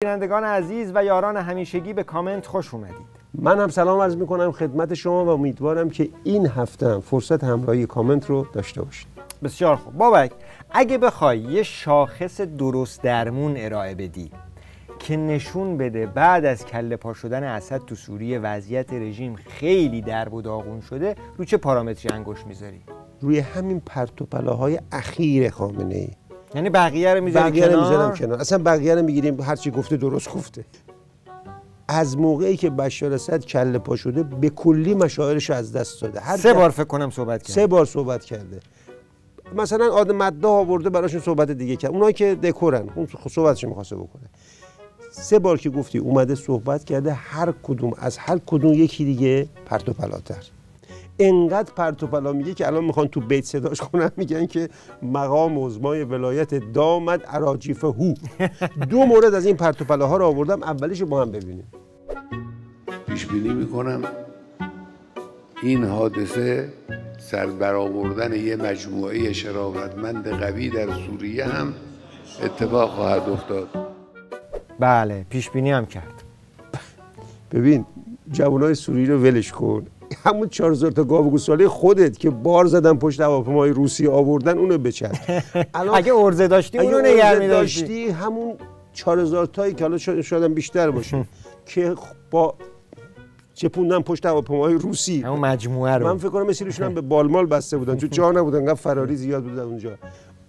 بینندگان عزیز و یاران همیشگی به کامنت خوش اومدید. من هم سلام عرض میکنم خدمت شما و امیدوارم که این هفته هم فرصت همراهی کامنت رو داشته باشید. بسیار خوب. بابک، اگه بخوای یه شاخص درست درمون ارائه بدی که نشون بده بعد از کله پا شدن اسد تو سوریه وضعیت رژیم خیلی درب و داغون شده، رو چه پارامتری انگشت میذاری؟ روی همین پرت و پلاهای اخیر خامنه‌ای. یعنی بقیه رو میذاری کنار؟ اصلا بقیه رو میگیریم هر چی گفته درست گفته. از موقعی که بشار اسد کله پا شده به کلی مشاعرش از دست داده. 3 بار فکر کنم صحبت کرده. 3 بار صحبت کرده. مثلا آدم مداح آورده براشون صحبت دیگه کرد. اونایی که دکورن اون صحبتش می‌خواسته بکنه. 3 بار که گفتی اومده صحبت کرده، هر کدوم از هر کدوم یکی دیگه پرت و پلاتر. انقدر پرت و پلا میگه که الان میخوان تو بیت صداش کنن، میگن که مقام عظمای ولایت دامد اراجیف هو. 2 مورد از این پرت و پلاها رو آوردم، اولیش با هم ببینیم. پیش بینی میکنم این حادثه سر برآوردن یه مجموعه شرافتمند قوی در سوریه هم اتفاق خواهد افتاد. بله، پیش بینی هم کرد. ببین جوانای سوریه رو ولش کن، همون 4000 تا گاو گوساله خودت که بار زدن پشت هواپیمای روسی آوردن اونو بچر. اگه ارزه داشتی اونو نگه می‌داشتی. همون 4000 تایی که حالا شاید بیشتر باشه که با چپوندن پشت هواپیمای روسی، همون مجموعه رو من فکر کنم مثلشون هم به بالمال بسته بودن چون جا نبودن، انقدر فراری زیاد بودن اونجا.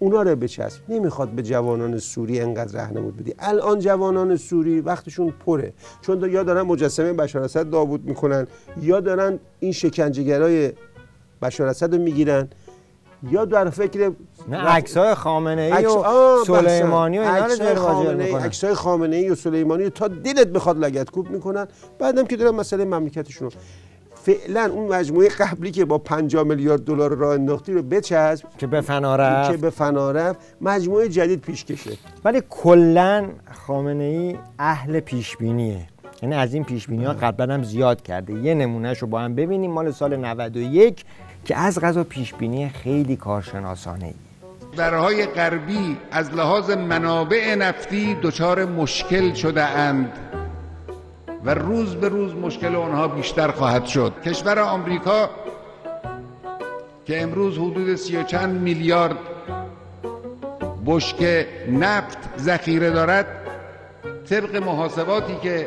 اونا رو بچسب. نمیخواد به جوانان سوری انقدر راهنمود بدی. الان جوانان سوری وقتشون پره، چون یا دارن مجسمه بشار اسد نابود میکنن، یا دارن این شکنجهگرای بشار اسد رو میگیرن، یا در فکر عکسای خامنه‌ای و سلیمانی و اینا رو جر میکنن. عکسای خامنه‌ای و سلیمانی تا دلت بخواد لگدکوب میکنن. بعدم که دارن مسئله مملکتشون فعلا اون مجموعه قبلی که با 50 میلیارد دلار راه انداختی رو بچسب که به فنا رفت، مجموعه جدید پیش کشه. ولی کلا خامنه‌ای اهل پیش بینیه، یعنی از این پیش بینی‌ها قبلا هم زیاد کرده. یه نمونهشو با هم ببینیم، مال سال 91 که از قضا پیش بینی خیلی کارشناسانه‌ای. درهای غربی از لحاظ منابع نفتی دچار مشکل شده اند و روز به روز مشکل آنها بیشتر خواهد شد. کشور آمریکا که امروز حدود 30 و چند میلیارد بشکه نفت ذخیره دارد، طبق محاسباتی که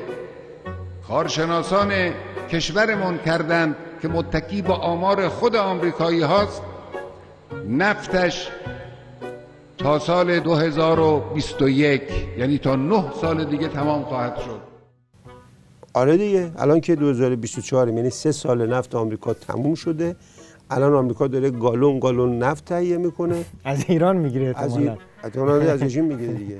کارشناسان کشورمون کردند که متکی با آمار خود آمریکایی هاست، نفتش تا سال 2021 یعنی تا 9 سال دیگه تمام خواهد شد. آره دیگه، الان که 2024 یعنی 3 سال نفت آمریکا تموم شده. الان آمریکا داره گالون نفت تهیه میکنه، از ایران میگیره، از رژیم میگیره دیگه.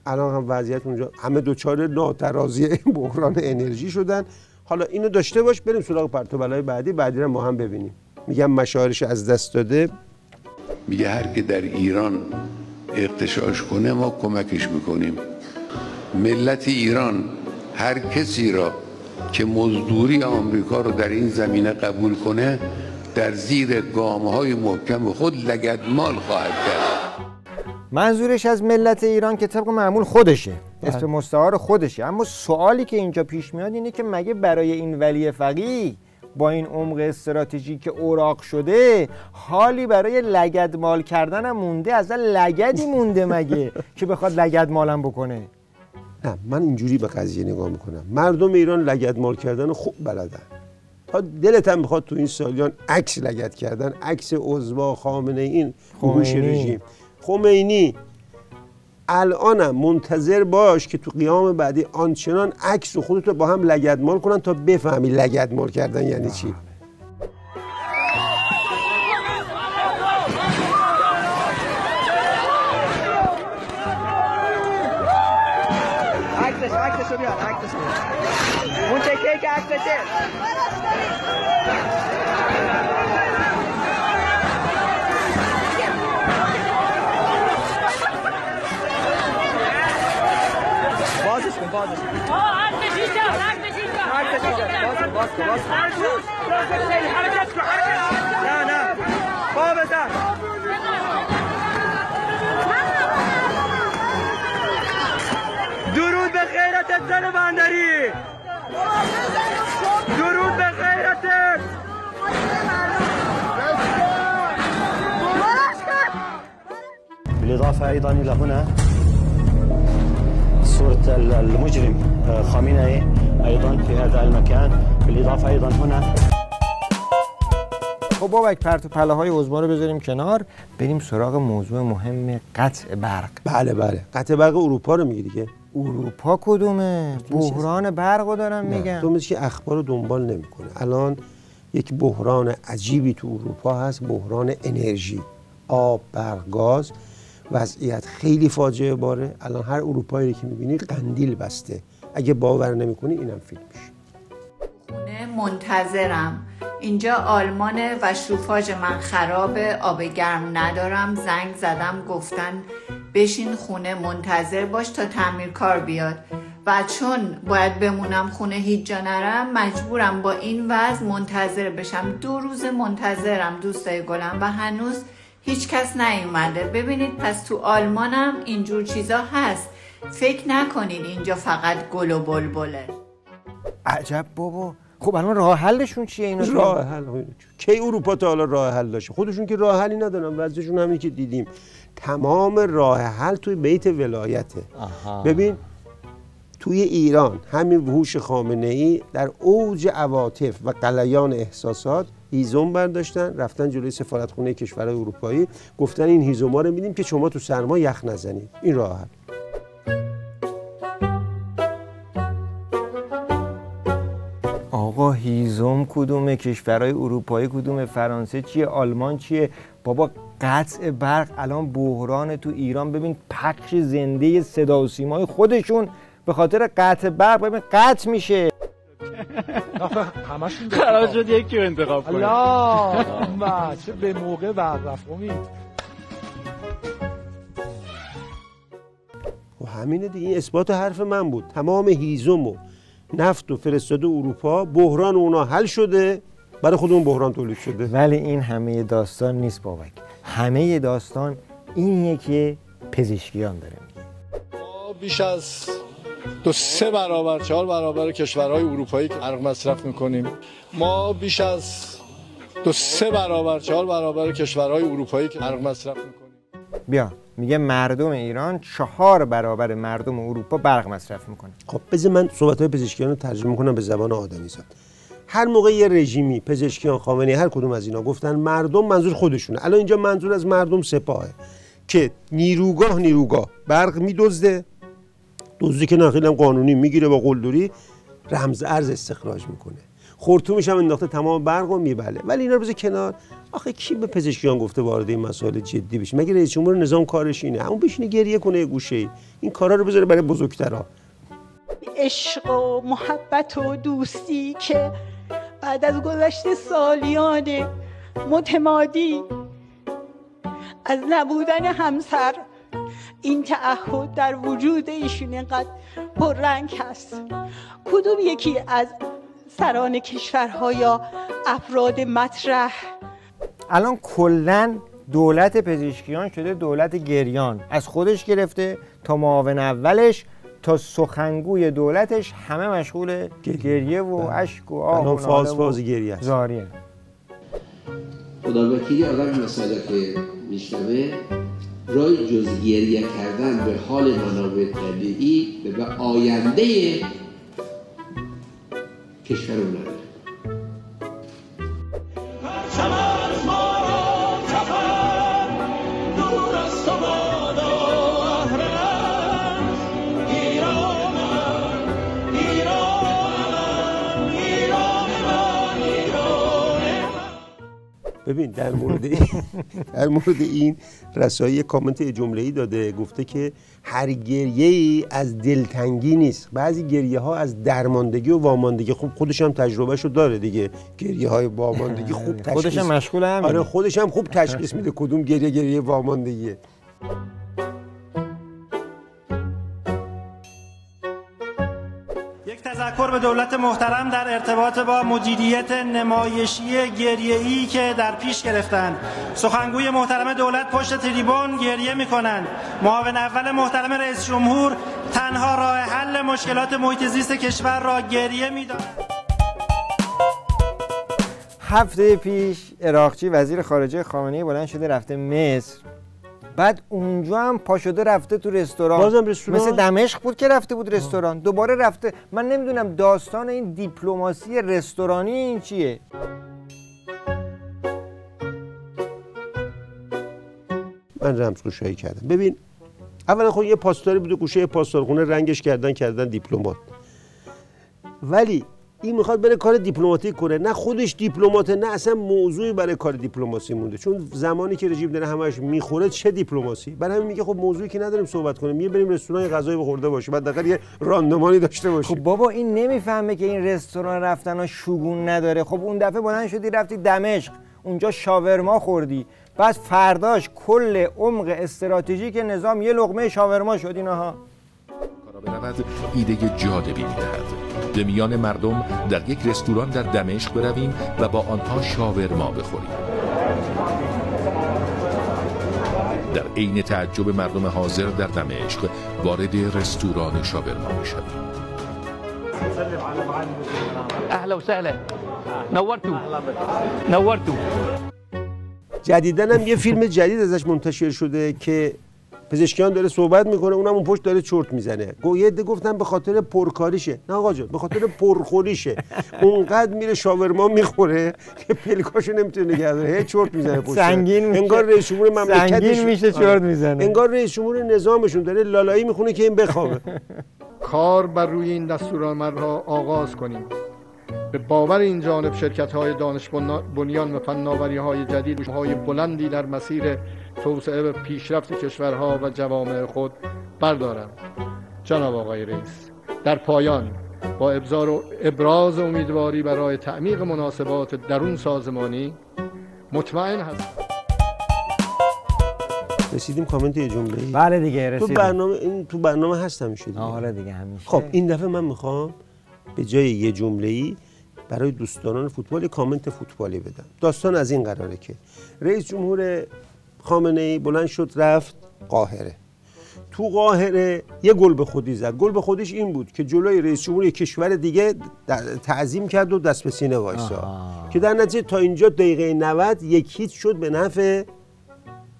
الان هم وضعیت اونجا همه دوچار ناترازی بحران انرژی شدن. حالا اینو داشته باش، بریم سراغ پرت و پلای بعدی رو ما هم ببینیم. میگم مشاعرش از دست داده. میگه هر که در ایران اغتشاش کنه ما کمکش میکنیم. ملت ایران هر کسی را که مزدوری آمریکا رو در این زمینه قبول کنه در زیر گام‌های محکم خود لگدمال خواهد کرد. منظورش از ملت ایران که طبق معمول خودشه، اسم مستعار خودشه. اما سوالی که اینجا پیش میاد اینه که مگه برای این ولی فقیه با این عمق استراتژی که اوراق شده حالی برای لگدمال کردن هم مونده؟ اصلا لگدی مونده مگه که بخواد لگدمالم بکنه؟ نه، من اینجوری به قضیه نگاه میکنم. مردم ایران لگدمال کردن خوب بلدن. تا دلت هم بخواد تو این سالیان عکس لگد کردن، عکس عزوا خامنه‌ای، این گوش رژیم خمینی. الانم منتظر باش که تو قیام بعدی آنچنان عکس و خودتو با هم لگدمال کنن تا بفهمی لگدمال کردن یعنی چی. عکسشو بیار، عکسشو اون تکه که عکسشه. بازش کن. عکسش اینجا. باز حرکت کن. نه پا بزن. درود بخیر غیرتت زن بندری، درود به غیرتت. بالإضافة أيضا إلى هنا صورة المجرم خامنئي أيضا في هذا المكان، بالإضافة أيضا هنا. خب بابک پرت و پله های عظما رو بذاریم کنار، بریم سراغ موضوع مهم قطع برق. بله قطع برق اروپا رو میگی دیگه. اروپا کدومه؟ بحران برق رو دارم میگم. تو مثل که اخبار رو دنبال نمیکنه. الان یک بحران عجیبی تو اروپا هست، بحران انرژی، آب، برق، گاز. وضعیت خیلی فاجعه باره. الان هر اروپایی که میبینی قندیل بسته. اگه باور نمیکنی اینم فیلمش. خونه منتظرم. اینجا آلمانه و شوفاژ من خرابه، آب گرم ندارم. زنگ زدم گفتن بشین خونه منتظر باش تا تعمیرکار بیاد و چون باید بمونم خونه هیچ جا نرم مجبورم با این وضع منتظر بشم. 2 روز منتظرم دوستای گلم و هنوز هیچ کس نیومده. ببینید پس تو آلمانم اینجور چیزا هست. فکر نکنید اینجا فقط گل و بلبله. عجب بابا. خب الان راه حلشون چیه اینا؟ راه حل کی اروپا تا حالا راه حل داشته؟ خودشون که راه حلی ندارن، وضعشون همین که دیدیم. تمام راه حل توی بیت ولایته. ببین توی ایران همین وحوش خامنه‌ای در اوج عواطف و غلیان احساسات هیزم برداشتن، رفتن جلوی سفارتخونه کشورهای اروپایی، گفتن این هیزم‌ها رو میدیم که شما تو سرما یخ نزنید. این راه حل. آقا هیزم کدومه؟ کشورهای اروپایی کدومه؟ فرانسه چیه؟ آلمان چیه؟ بابا قطع برق الان بحران تو ایران. ببین پخش زنده صدا و سیمای خودشون به خاطر قطع برق ببین قطع میشه. همشون قرار شد یکی رو انتخاب کنیم. الله چه به موقع برق رفت. امید و همینه دیگه. این اثبات حرف من بود. تمام هیزم و نفت و فرستاده اروپا، بحران اونا حل شده، برای خودمون بحران تولید شده. ولی این همه داستان نیست بابک. همه داستان اینیه که پزشکیان داره میگه. ما بیش از 2-3 برابر 4 برابر کشورهای اروپایی که برق مصرف میکنیم. ما بیش از 2-3 برابر 4 برابر کشورهای اروپایی که برق مصرف میکنیم. بیا میگه مردم ایران 4 برابر مردم اروپا برق مصرف میکنه. خب بذار من صحبت‌های پزشکیان رو ترجمه کنم به زبان آدمیزاد. هر موقع یه رژیمی، پزشکیان، خامنه‌ای، هر کدوم از اینا گفتن مردم، منظور خودشونه. الان اینجا منظور از مردم سپاهه که نیروگاه برق میدزده، دزدی که نخیل هم قانونی میگیره با قلدری، رمز ارز استخراج میکنه، خرطومش هم انداخته تمام برق رو میبله. ولی اینا رو بذار کنار. آخه کی به پزشکیان گفته وارد این مسائل جدی بشه؟ مگه رئیس جمهور نظام کارش اینه؟ همون بشینه گریه کنه یه گوشه‌ای. این کارا رو بذاره برای بزرگترا. عشق و محبت و دوستی که بعد از گذشت سالیان متمادی از نبودن همسر، این تعهد در وجود ایشون اینقدر پررنگ هست. کدوم یکی از سران کشورها یا افراد مطرح الان کلن دولت پزشکیان شده دولت گریان، از خودش گرفته تا معاون اولش تا سخنگوی دولتش همه مشغول گریه و اشک و آه و فاز گریه است. زاریه. خداوکیلی آدم این مسئله که میشنوه رای جز گریه کردن به حال منابع طبیعی به آینده کشورمون نداره. ببین در مورد این رسایی کامنت جمله‌ای داده، گفته که هر گریه‌ای از دلتنگی نیست، بعضی گریه ها از درماندگی و واماندگی. خب خودش هم تجربهشو داره دیگه، گریه های واماندگی خوب تشخیص، خودش هم مشغول همین. آره خودش هم خوب تشخیص میده کدوم گریه واماندگیه. تذکر به دولت محترم در ارتباط با مدیریت نمایشی گریه‌ای که در پیش گرفتند. سخنگوی محترم دولت پشت تریبون گریه می‌کنند. معاون اول محترم رئیس جمهور تنها تنها راه حل مشکلات محیط زیست کشور را گریه می‌دارد. هفته پیش عراقچی وزیر خارجه خامنه‌ای بلند شده رفته مصر، بعد اونجا هم پا شده رفته تو رستوران، بازم رستوران مثل دمشق بود که رفته بود رستوران، دوباره رفته. من نمیدونم داستان این دیپلماسی رستورانی این چیه؟ من رمزگشایی کردم. ببین اولا خب یه پاسداری بوده گوشه پاسدارخونه رنگش کردن دیپلمات، ولی این میخواد بره کار دیپلماتیک کنه، نه خودش دیپلماته نه اصلا موضوعی برای کار دیپلماسی مونده، چون زمانی که رژیم داره همش میخوره چه دیپلماسی. برای همین میگه خب موضوعی که نداریم صحبت کنیم، میگه بریم رستوران غذای بخورده باشیم، حداقل یه راندمانی داشته باشیم. خب بابا این نمیفهمه که این رستوران رفتن شگون نداره. خب اون دفعه بلند شدی رفتی دمشق، اونجا شاورما خوردی، بعد فرداش کل عمق استراتژیک نظام یه لقمه شاورما شد. اینها برود ایده جالبی می‌دهد. به میان مردم در یک رستوران در دمشق برویم و با آنها شاورما بخوریم. در عین تعجب مردم حاضر در دمشق وارد رستوران شاورما می‌شویم. اهلا وسهلا نورتو. جدیدن هم یه فیلم جدید ازش منتشر شده که پزشکیان داره صحبت میکنه، اونم اون پشت داره چرت میزنه. یه عده گفتن به خاطر پرکاریشه. نه آقا جان، به خاطر پرخوریشه. اونقدر میره شاورما میخوره که پلکاشو نمیتونه نگه داره، هی چرت میزنه پشت. سنگین میشه. انگار رئیس جمهور مملکتش سنگین میشه چرت میزنه. انگار رئیس جمهور نظامشون داره لالایی میخونه که این بخوابه. کار بر روی این دستورالعمل‌ها آغاز کنیم. به باور این جانب شرکت‌های دانش بنیان و فناوری‌های جدیدهای بلندی در مسیر توسعه و پیشرفت کشورها و جوامع خود بردارند. جناب آقای رئیس، در پایان با ابراز امیدواری برای تعمیق مناسبات درون سازمانی مطمئن هستم. رسیدیم کامنت یه جمله‌ای. بله دیگه رسیدیم. تو برنامه هست همیشه دیگه. آره دیگه همیشه. خب این دفعه من میخوام به جای یه جمله‌ای برای دوستداران فوتبال کامنت فوتبالی بدم. داستان از این قراره که رئیس جمهور خامنه‌ای بلند شد رفت قاهره. تو قاهره یه گل به خودی زد. گل به خودیش این بود که جلوی رئیس جمهور کشور دیگه تعظیم کرد و دست به سینه وایساد که در نتیجه تا اینجا دقیقه 90 1-0 شد به نفع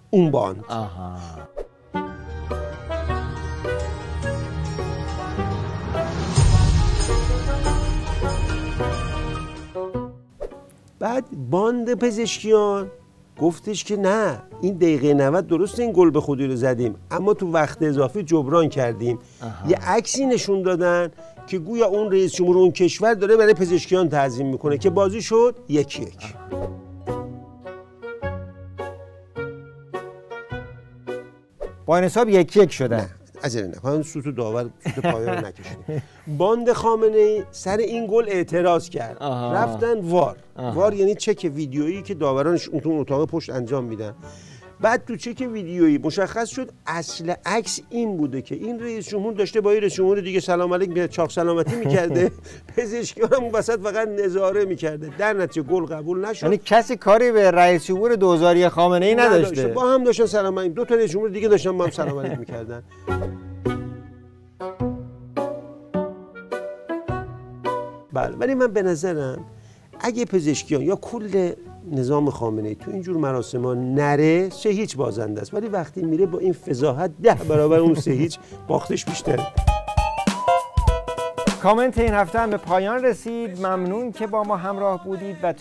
اون باند. بعد باند پزشکیان گفتش که نه، این دقیقه 90 درست این گل به خودی رو زدیم، اما تو وقت اضافی جبران کردیم. یه عکسی نشون دادن که گویا اون رئیس جمهور اون کشور داره برای پزشکیان تعظیم میکنه که بازی شد 1-1. با این حساب 1-1 شده. نه عجله نکن، سوت داور سوت پایان رو نکشیدیم. باند خامنه‌ای سر این گل اعتراض کرد. رفتن وار یعنی چک ویدیویی که داورانش اون اتاق پشت انجام میدن. بعد تو چک ویدیویی مشخص شد اصل عکس این بوده که این رئیس جمهور داشته با رئیس جمهور دیگه سلام علیک چاق سلامتی میکرده، پزشکیان هم وسط فقط نظاره میکرده. در نتیجه گل قبول نشد. یعنی کسی کاری به رئیس جمهور دوزاری خامنه‌ای نداشته. با هم داشتن سلام علیک، دو تا رئیس جمهور دیگه داشتن با هم سلام علیک میکردن. بله، ولی من به نظرم اگه پزشکیان یا کل نظام خامنه‌ای تو اینجور مراسم‌ها نره 3-0 بازنده است، ولی وقتی میره با این فضاحت 10 برابر اون 3-0 باختش بیشتره. کامنت این هفته هم به پایان رسید. ممنون که با ما همراه بودید و